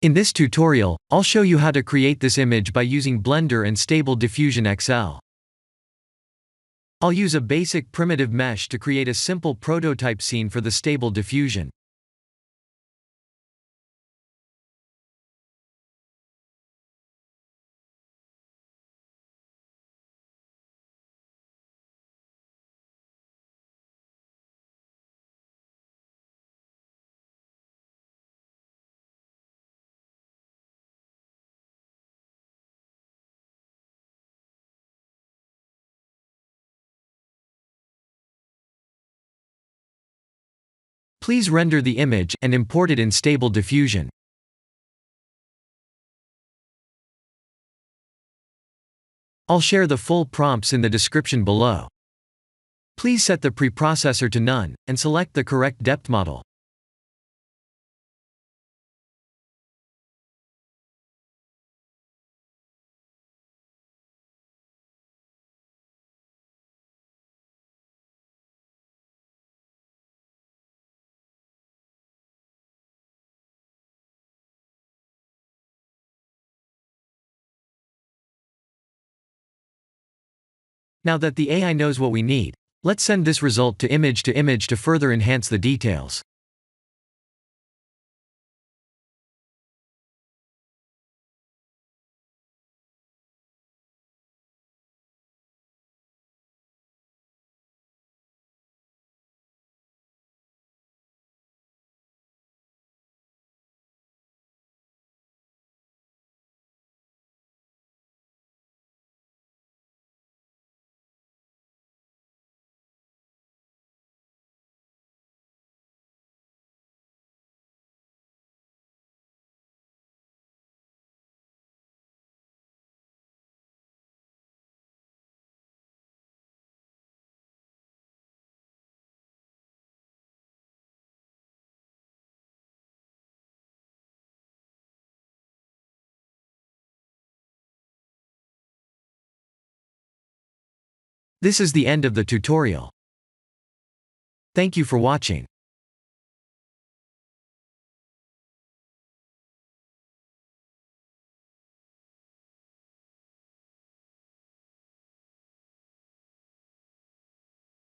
In this tutorial, I'll show you how to create this image by using Blender and Stable Diffusion XL. I'll use a basic primitive mesh to create a simple prototype scene for the Stable Diffusion. Please render the image and import it in Stable Diffusion. I'll share the full prompts in the description below. Please set the preprocessor to none, and select the correct depth model. Now that the AI knows what we need, let's send this result to image to further enhance the details. This is the end of the tutorial. Thank you for watching.